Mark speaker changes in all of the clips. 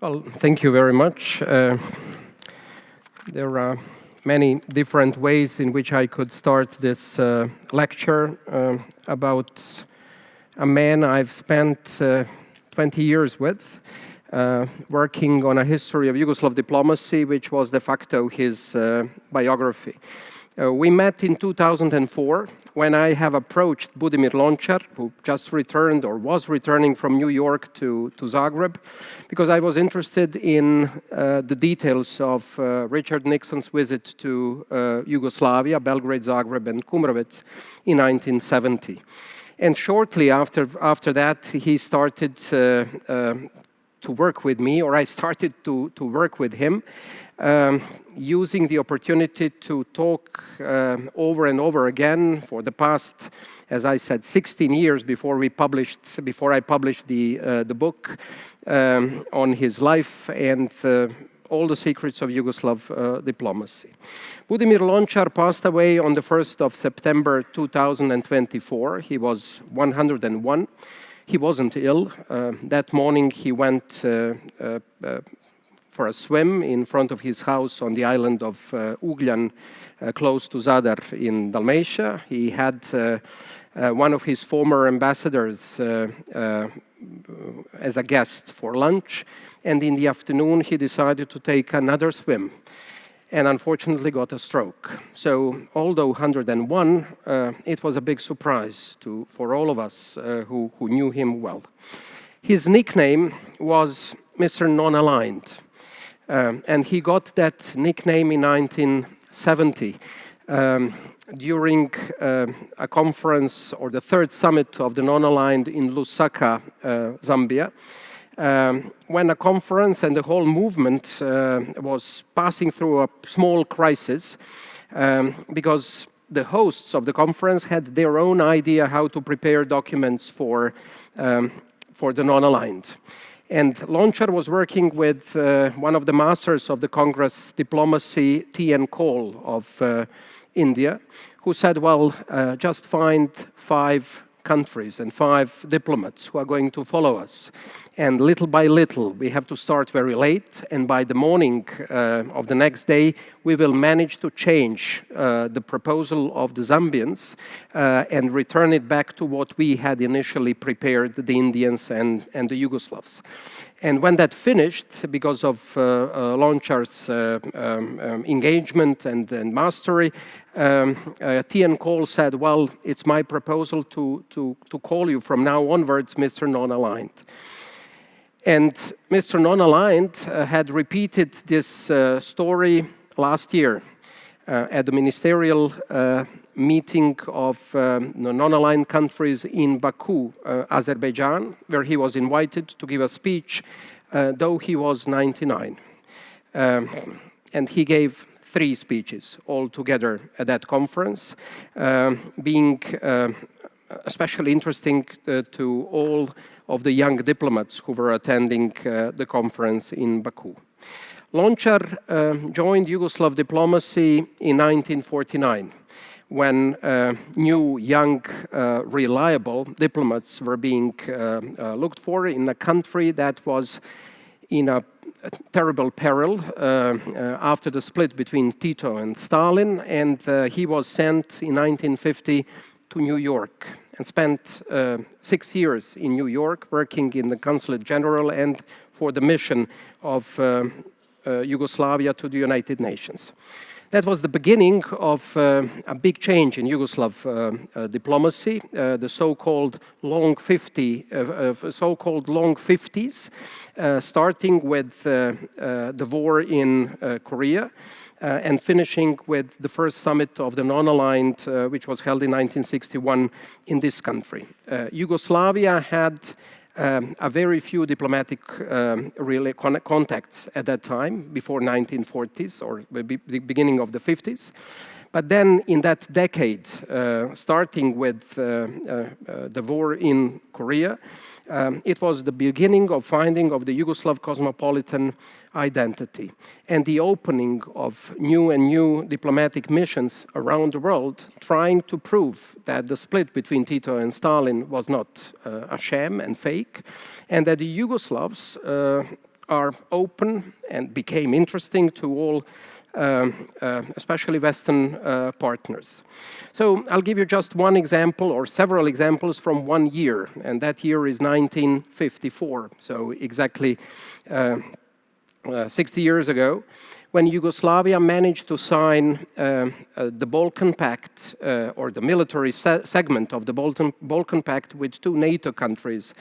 Speaker 1: Well, thank you very much. There are many different ways in which I could start this lecture about a man I've spent 20 years with, working on a history of Yugoslav diplomacy, which was de facto his biography. We met in 2004 when I have approached Budimir Lončar, who just returned or was returning from New York to Zagreb, because I was interested in the details of Richard Nixon's visit to Yugoslavia, Belgrade, Zagreb, and Kumrovec in 1970. And shortly after that, he started to work with me, or I started to work with him, using the opportunity to talk over and over again for the past, as I said, 16 years before I published the book on his life and all the secrets of Yugoslav diplomacy. Budimir Lončar passed away on the 1st of September 2024. He was 101. He wasn't ill. That morning he went for a swim in front of his house on the island of Ugljan, close to Zadar in Dalmatia. He had one of his former ambassadors as a guest for lunch, and in the afternoon he decided to take another swim and unfortunately got a stroke. So although 101, it was a big surprise for all of us who knew him well. His nickname was Mr. Non-Aligned. And he got that nickname in 1970 during a conference, or the third summit of the Non-Aligned in Lusaka, Zambia, when a conference and the whole movement was passing through a small crisis because the hosts of the conference had their own idea how to prepare documents for the Non-Aligned. And Lončar was working with one of the masters of the Congress diplomacy, T.N. Cole of India, who said, well, just find 5 countries and 5 diplomats who are going to follow us. And little by little, we have to start very late, and by the morning of the next day, we will manage to change the proposal of the Zambians and return it back to what we had initially prepared, the Indians and the Yugoslavs. And when that finished, because of Lončar's engagement and mastery, T.N. Cole said, well, it's my proposal to call you from now onwards Mr. Non-Aligned. And Mr. Non-Aligned had repeated this story last year at the ministerial meeting of non-aligned countries in Baku, Azerbaijan, where he was invited to give a speech, though he was 99. And he gave 3 speeches altogether at that conference, being especially interesting to all of the young diplomats who were attending the conference in Baku. Lončar joined Yugoslav diplomacy in 1949, when new, young, reliable diplomats were being looked for in a country that was in a terrible peril after the split between Tito and Stalin, and he was sent in 1950 to New York and spent 6 years in New York working in the Consulate General and for the mission of Yugoslavia to the United Nations. That was the beginning of a big change in Yugoslav diplomacy, the so-called long 50s, starting with the war in Korea and finishing with the first summit of the Non-Aligned, which was held in 1961 in this country. Yugoslavia had a very few diplomatic contacts at that time, before 1940s or the beginning of the 50s. But then in that decade, starting with the war in Korea, it was the beginning of finding of the Yugoslav cosmopolitan identity and the opening of new diplomatic missions around the world, trying to prove that the split between Tito and Stalin was not a sham and fake, and that the Yugoslavs are open and became interesting to all, especially Western partners. So I'll give you just one example or several examples from one year, and that year is 1954, so exactly 60 years ago, when Yugoslavia managed to sign the Balkan Pact, or the military segment of the Balkan Pact with two NATO countries,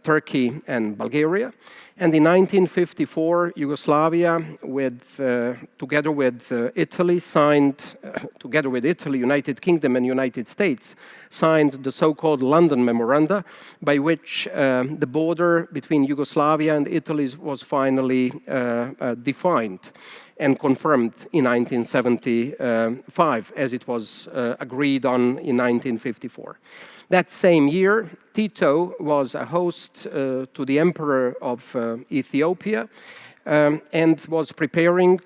Speaker 1: Turkey and Bulgaria. And in 1954, Yugoslavia, together with Italy, together with Italy, United Kingdom and United States, signed the so-called London Memoranda, by which the border between Yugoslavia and Italy was finally defined and confirmed in 1975, as it was agreed on in 1954. That same year, Tito was a host to the Emperor of Ethiopia and was preparing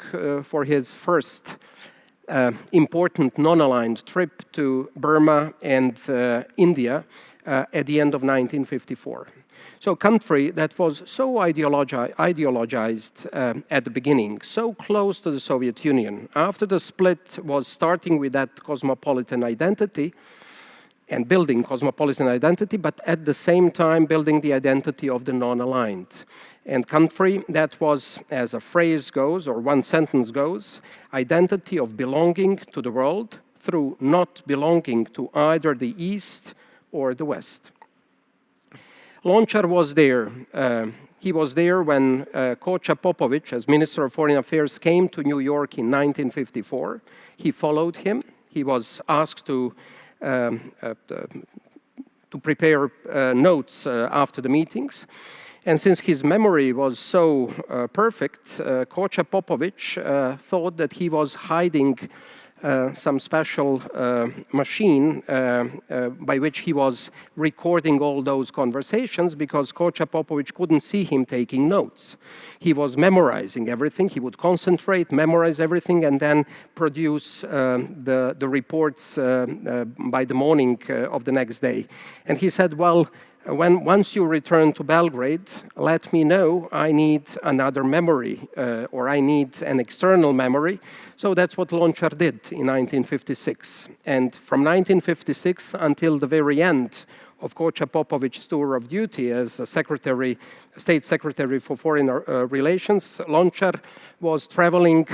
Speaker 1: for his first important non-aligned trip to Burma and India at the end of 1954. So a country that was so ideologized at the beginning, so close to the Soviet Union, after the split was starting with that cosmopolitan identity, and building cosmopolitan identity, but at the same time building the identity of the non-aligned. And country that was, as a phrase goes, or one sentence goes, identity of belonging to the world through not belonging to either the East or the West. Lončar was there. He was there when Koča Popović, as Minister of Foreign Affairs, came to New York in 1954. He followed him. He was asked to prepare notes after the meetings. And since his memory was so perfect, Koča Popović thought that he was hiding some special machine by which he was recording all those conversations, because Koča Popović couldn't see him taking notes. He was memorizing everything. He would concentrate, memorize everything, and then produce the reports by the morning of the next day. And he said, well, once you return to Belgrade, let me know. I need another memory, or I need an external memory. So that's what Lončar did in 1956. And from 1956 until the very end of Koča Popović's tour of duty as a State Secretary for Foreign Relations, Lončar was traveling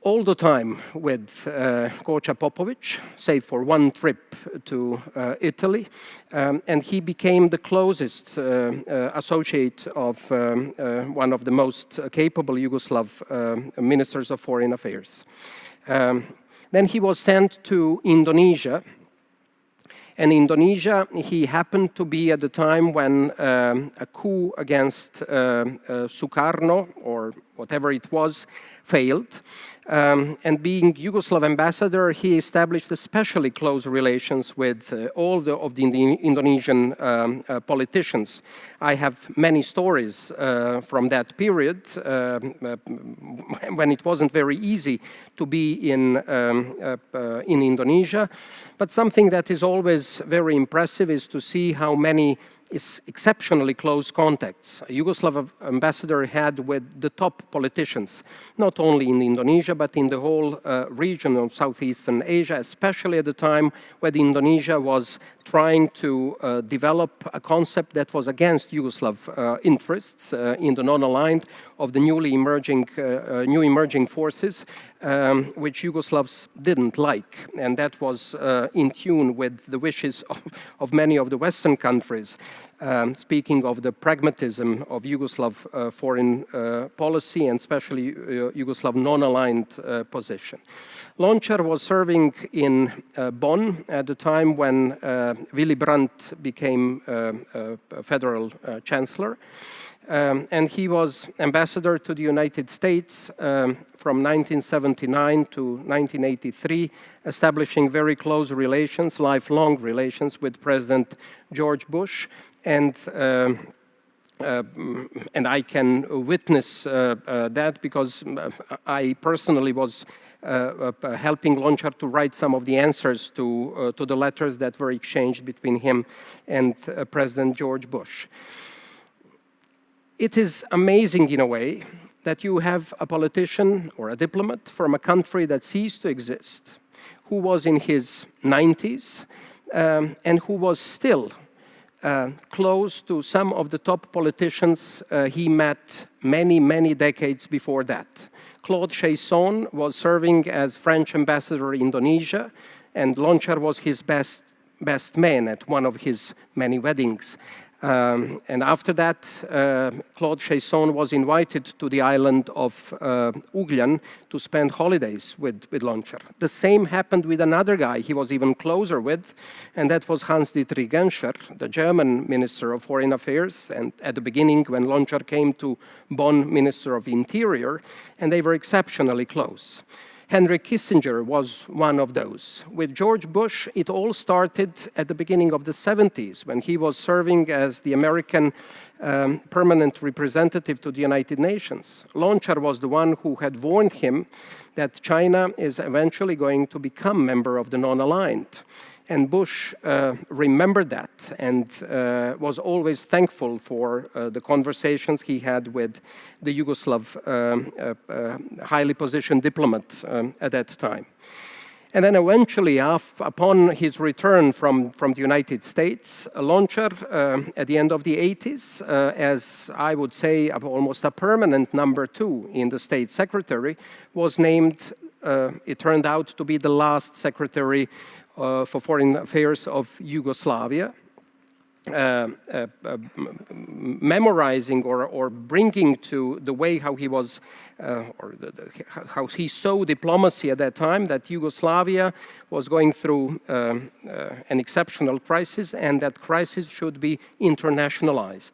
Speaker 1: all the time with Koča Popović, save for one trip to Italy, and he became the closest associate of one of the most capable Yugoslav ministers of foreign affairs. Then he was sent to Indonesia. And Indonesia, he happened to be at the time when a coup against Sukarno, or whatever it was, failed. And being Yugoslav ambassador, he established especially close relations with all of the Indonesian politicians. I have many stories from that period when it wasn't very easy to be in Indonesia. But something that is always very impressive is to see how many exceptionally close contacts a Yugoslav ambassador had with the top politicians, not only in Indonesia, but in the whole region of Southeastern Asia, especially at the time when Indonesia was trying to develop a concept that was against Yugoslav interests in the non-aligned of the new emerging forces, which Yugoslavs didn't like. And that was in tune with the wishes of many of the Western countries, speaking of the pragmatism of Yugoslav foreign policy, and especially Yugoslav non-aligned position. Lončar was serving in Bonn at the time when Willy Brandt became federal chancellor. And he was ambassador to the United States from 1979 to 1983, establishing very close relations, lifelong relations with President George Bush. And I can witness that because I personally was helping Lončar to write some of the answers to the letters that were exchanged between him and President George Bush. It is amazing in a way that you have a politician or a diplomat from a country that ceased to exist, who was in his 90s, and who was still close to some of the top politicians he met many decades before that. Claude Cheysson was serving as French ambassador in Indonesia, and Lončar was his best man at one of his many weddings. And after that, Claude Cheysson was invited to the island of Ugljan to spend holidays with Lončar. The same happened with another guy he was even closer with, and that was Hans-Dietrich Genscher, the German Minister of Foreign Affairs, and at the beginning when Lončar came to Bonn, Minister of Interior, and they were exceptionally close. Henry Kissinger was one of those. With George Bush, it all started at the beginning of the 70s when he was serving as the American permanent representative to the United Nations. Lončar was the one who had warned him that China is eventually going to become member of the non-aligned. And Bush remembered that and was always thankful for the conversations he had with the Yugoslav highly positioned diplomat at that time. And then eventually, upon his return from the United States, Lončar, at the end of the 80s, as I would say almost a permanent number 2 in the State Secretary, was named, it turned out to be the last Secretary for Foreign Affairs of Yugoslavia, memorizing or bringing to the way how he was, how he saw diplomacy at that time, that Yugoslavia was going through an exceptional crisis, and that crisis should be internationalized.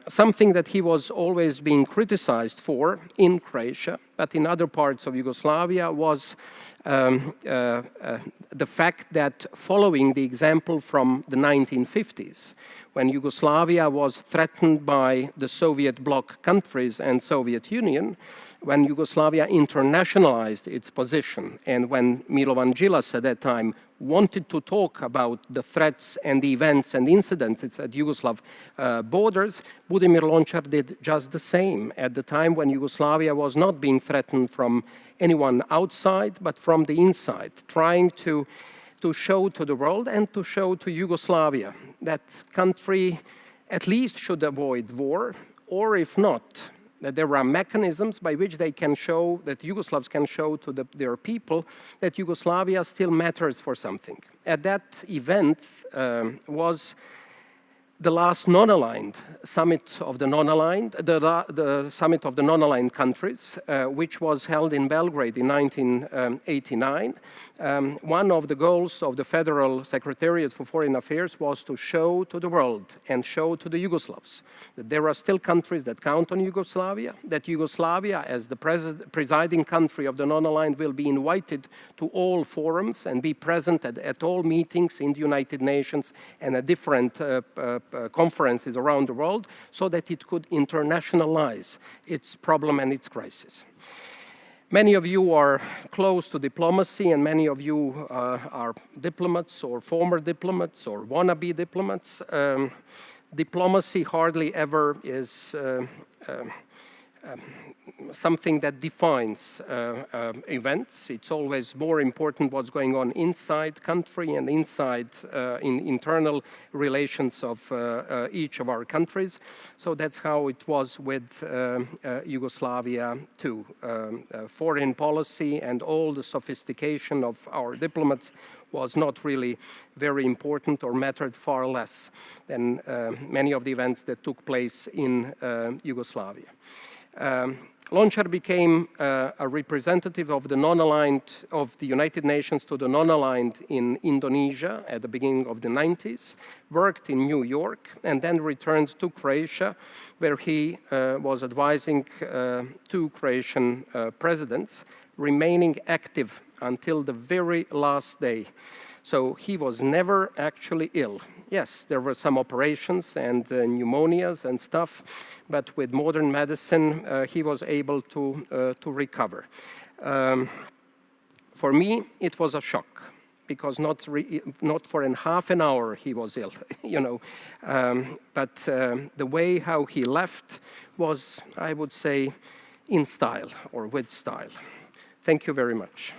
Speaker 1: Something that he was always being criticized for in Croatia, but in other parts of Yugoslavia, was the fact that following the example from the 1950s, when Yugoslavia was threatened by the Soviet bloc countries and Soviet Union, when Yugoslavia internationalized its position, and when Milovan Djilas at that time wanted to talk about the threats and the events and incidents at Yugoslav borders, Budimir Lončar did just the same at the time when Yugoslavia was not being threatened from anyone outside, but from the inside, trying to show to the world and to show to Yugoslavia that country at least should avoid war, or if not, that there are mechanisms by which they can show, that Yugoslavs can show to their people that Yugoslavia still matters for something. At that event was the last non-aligned summit of the non-aligned, the summit of the non-aligned countries, which was held in Belgrade in 1989. One of the goals of the Federal Secretariat for Foreign Affairs was to show to the world and show to the Yugoslavs that there are still countries that count on Yugoslavia, that Yugoslavia, as the presiding country of the non-aligned, will be invited to all forums and be present at all meetings in the United Nations and at different conferences around the world, so that it could internationalize its problem and its crisis. Many of you are close to diplomacy, and many of you are diplomats or former diplomats or wannabe diplomats. Diplomacy hardly ever is something that defines events. It's always more important what's going on inside country and inside in internal relations of each of our countries. So that's how it was with Yugoslavia too. Foreign policy and all the sophistication of our diplomats was not really very important, or mattered far less than many of the events that took place in Yugoslavia. Lončar became a representative of the non-aligned, of the United Nations to the non-aligned in Indonesia at the beginning of the 90s, worked in New York, and then returned to Croatia, where he was advising 2 Croatian presidents, remaining active until the very last day. So he was never actually ill. Yes, there were some operations and pneumonias and stuff, but with modern medicine, he was able to recover. For me, it was a shock. because not for half an hour he was ill, you know. But the way how he left was, I would say, in style or with style. Thank you very much.